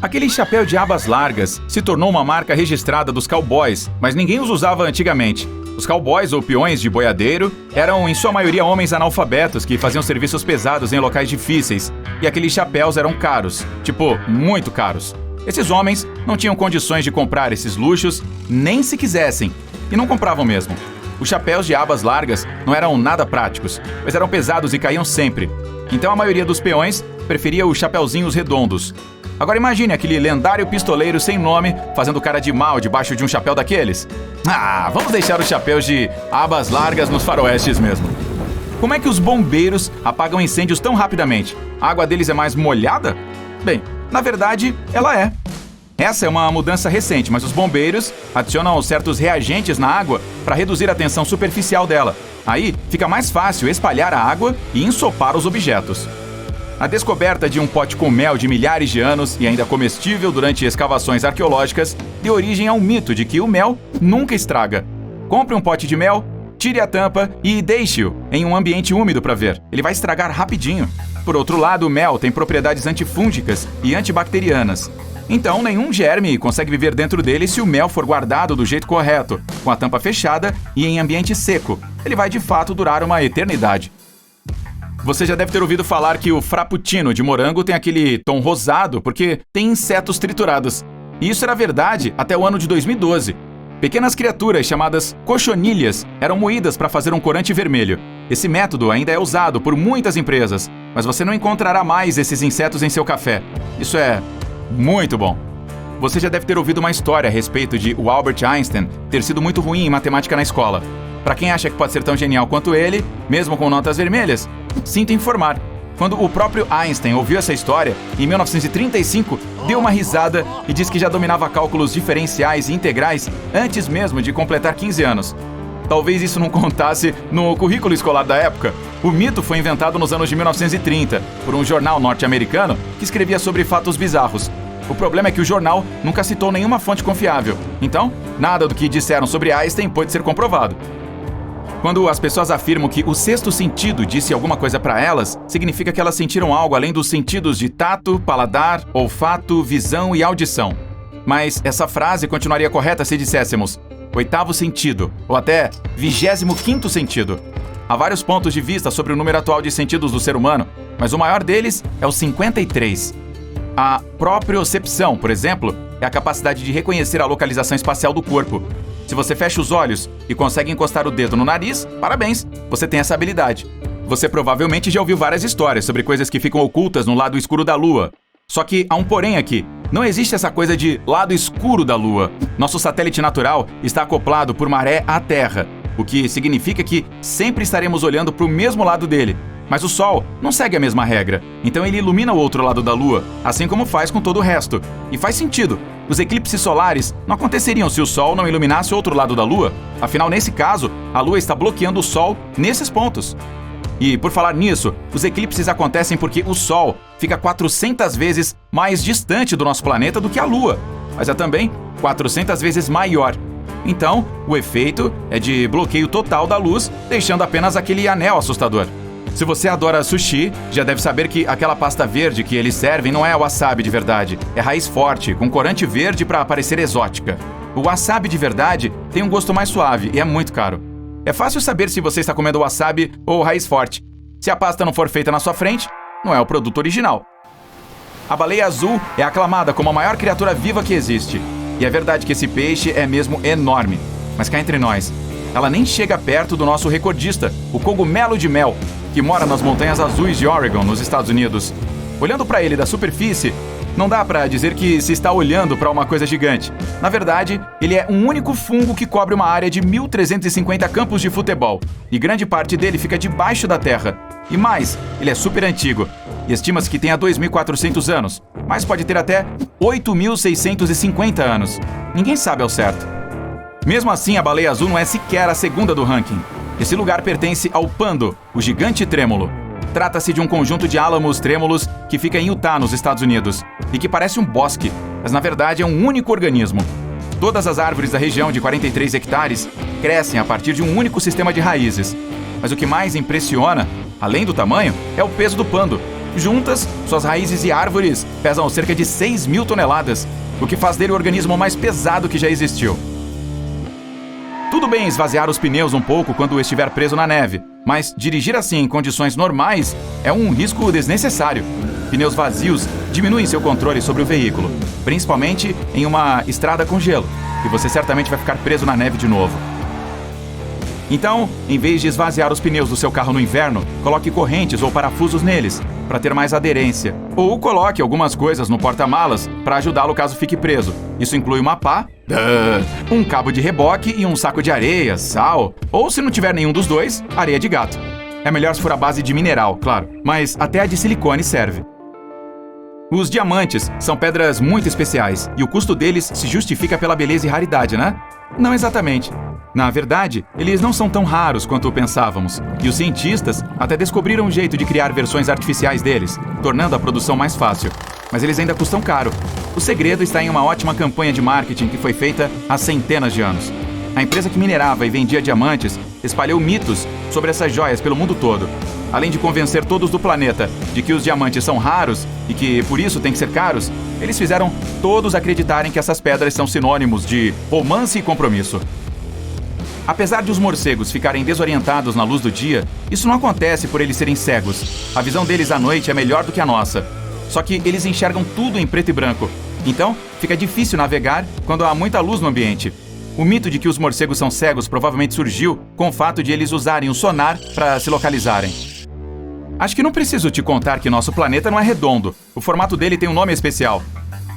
Aquele chapéu de abas largas se tornou uma marca registrada dos cowboys, mas ninguém os usava antigamente. Os cowboys ou peões de boiadeiro eram em sua maioria homens analfabetos que faziam serviços pesados em locais difíceis, e aqueles chapéus eram caros, tipo, muito caros. Esses homens não tinham condições de comprar esses luxos, nem se quisessem, e não compravam mesmo. Os chapéus de abas largas não eram nada práticos, mas eram pesados e caíam sempre. Então a maioria dos peões preferia os chapeuzinhos redondos. Agora imagine aquele lendário pistoleiro sem nome fazendo cara de mal debaixo de um chapéu daqueles. Vamos deixar os chapéus de abas largas nos faroestes mesmo. Como é que os bombeiros apagam incêndios tão rapidamente? A água deles é mais molhada? Bem, na verdade, ela é. Essa é uma mudança recente, mas os bombeiros adicionam certos reagentes na água para reduzir a tensão superficial dela. Aí fica mais fácil espalhar a água e ensopar os objetos. A descoberta de um pote com mel de milhares de anos e ainda comestível durante escavações arqueológicas deu origem ao mito de que o mel nunca estraga. Compre um pote de mel, tire a tampa e deixe-o em um ambiente úmido para ver. Ele vai estragar rapidinho. Por outro lado, o mel tem propriedades antifúngicas e antibacterianas. Então, nenhum germe consegue viver dentro dele se o mel for guardado do jeito correto, com a tampa fechada e em ambiente seco. Ele vai de fato durar uma eternidade. Você já deve ter ouvido falar que o frappuccino de morango tem aquele tom rosado porque tem insetos triturados. E isso era verdade até o ano de 2012. Pequenas criaturas chamadas cochonilhas eram moídas para fazer um corante vermelho. Esse método ainda é usado por muitas empresas, mas você não encontrará mais esses insetos em seu café. Isso é muito bom. Você já deve ter ouvido uma história a respeito de o Albert Einstein ter sido muito ruim em matemática na escola. Para quem acha que pode ser tão genial quanto ele, mesmo com notas vermelhas, sinto informar. Quando o próprio Einstein ouviu essa história, em 1935, deu uma risada e disse que já dominava cálculos diferenciais e integrais antes mesmo de completar 15 anos. Talvez isso não contasse no currículo escolar da época. O mito foi inventado nos anos de 1930 por um jornal norte-americano que escrevia sobre fatos bizarros. O problema é que o jornal nunca citou nenhuma fonte confiável. Então, nada do que disseram sobre Einstein pode ser comprovado. Quando as pessoas afirmam que o sexto sentido disse alguma coisa para elas, significa que elas sentiram algo além dos sentidos de tato, paladar, olfato, visão e audição. Mas essa frase continuaria correta se disséssemos oitavo sentido, ou até 25º sentido. Há vários pontos de vista sobre o número atual de sentidos do ser humano, mas o maior deles é o 53. A propriocepção, por exemplo, é a capacidade de reconhecer a localização espacial do corpo. Se você fecha os olhos e consegue encostar o dedo no nariz, parabéns, você tem essa habilidade. Você provavelmente já ouviu várias histórias sobre coisas que ficam ocultas no lado escuro da Lua. Só que há um porém aqui. Não existe essa coisa de lado escuro da Lua. Nosso satélite natural está acoplado por maré à Terra, o que significa que sempre estaremos olhando para o mesmo lado dele. Mas o Sol não segue a mesma regra, então ele ilumina o outro lado da Lua, assim como faz com todo o resto. E faz sentido. Os eclipses solares não aconteceriam se o Sol não iluminasse o outro lado da Lua. Afinal, nesse caso, a Lua está bloqueando o Sol nesses pontos. E, por falar nisso, os eclipses acontecem porque o Sol fica 400 vezes mais distante do nosso planeta do que a Lua, mas é também 400 vezes maior. Então, o efeito é de bloqueio total da luz, deixando apenas aquele anel assustador. Se você adora sushi, já deve saber que aquela pasta verde que eles servem não é wasabi de verdade, é raiz forte, com corante verde para parecer exótica. O wasabi de verdade tem um gosto mais suave e é muito caro. É fácil saber se você está comendo wasabi ou raiz forte. Se a pasta não for feita na sua frente, não é o produto original. A baleia azul é aclamada como a maior criatura viva que existe. E é verdade que esse peixe é mesmo enorme. Mas cá entre nós, ela nem chega perto do nosso recordista, o cogumelo de mel, que mora nas montanhas azuis de Oregon, nos Estados Unidos. Olhando para ele da superfície, não dá para dizer que se está olhando para uma coisa gigante. Na verdade, ele é um único fungo que cobre uma área de 1.350 campos de futebol, e grande parte dele fica debaixo da terra. E mais, ele é super antigo, e estima-se que tenha 2.400 anos, mas pode ter até 8.650 anos. Ninguém sabe ao certo. Mesmo assim, a baleia azul não é sequer a segunda do ranking. Esse lugar pertence ao pando, o gigante trêmulo. Trata-se de um conjunto de álamos trêmulos que fica em Utah, nos Estados Unidos, e que parece um bosque, mas na verdade é um único organismo. Todas as árvores da região de 43 hectares crescem a partir de um único sistema de raízes. Mas o que mais impressiona, além do tamanho, é o peso do pando. Juntas, suas raízes e árvores pesam cerca de 6.000 toneladas, o que faz dele o organismo mais pesado que já existiu. Tudo bem esvaziar os pneus um pouco quando estiver preso na neve, mas dirigir assim em condições normais é um risco desnecessário. Pneus vazios diminuem seu controle sobre o veículo, principalmente em uma estrada com gelo, e você certamente vai ficar preso na neve de novo. Então, em vez de esvaziar os pneus do seu carro no inverno, coloque correntes ou parafusos neles, para ter mais aderência. Ou coloque algumas coisas no porta-malas para ajudá-lo caso fique preso. Isso inclui uma pá, um cabo de reboque e um saco de areia, sal. Ou, se não tiver nenhum dos dois, areia de gato. É melhor se for à base de mineral, claro, mas até a de silicone serve. Os diamantes são pedras muito especiais e o custo deles se justifica pela beleza e raridade, né? Não exatamente. Na verdade, eles não são tão raros quanto pensávamos, e os cientistas até descobriram um jeito de criar versões artificiais deles, tornando a produção mais fácil. Mas eles ainda custam caro. O segredo está em uma ótima campanha de marketing que foi feita há centenas de anos. A empresa que minerava e vendia diamantes espalhou mitos sobre essas joias pelo mundo todo. Além de convencer todos do planeta de que os diamantes são raros e que, por isso, têm que ser caros, eles fizeram todos acreditarem que essas pedras são sinônimos de romance e compromisso. Apesar de os morcegos ficarem desorientados na luz do dia, isso não acontece por eles serem cegos. A visão deles à noite é melhor do que a nossa. Só que eles enxergam tudo em preto e branco. Então, fica difícil navegar quando há muita luz no ambiente. O mito de que os morcegos são cegos provavelmente surgiu com o fato de eles usarem o sonar para se localizarem. Acho que não preciso te contar que nosso planeta não é redondo. O formato dele tem um nome especial: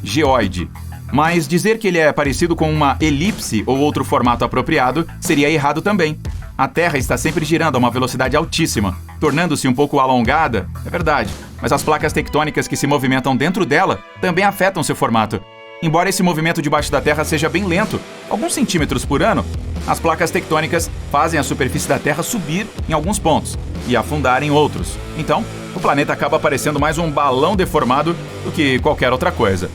geóide. Mas dizer que ele é parecido com uma elipse ou outro formato apropriado seria errado também. A Terra está sempre girando a uma velocidade altíssima, tornando-se um pouco alongada, é verdade, mas as placas tectônicas que se movimentam dentro dela também afetam seu formato. Embora esse movimento debaixo da Terra seja bem lento, alguns centímetros por ano, as placas tectônicas fazem a superfície da Terra subir em alguns pontos e afundar em outros. Então, o planeta acaba parecendo mais um balão deformado do que qualquer outra coisa.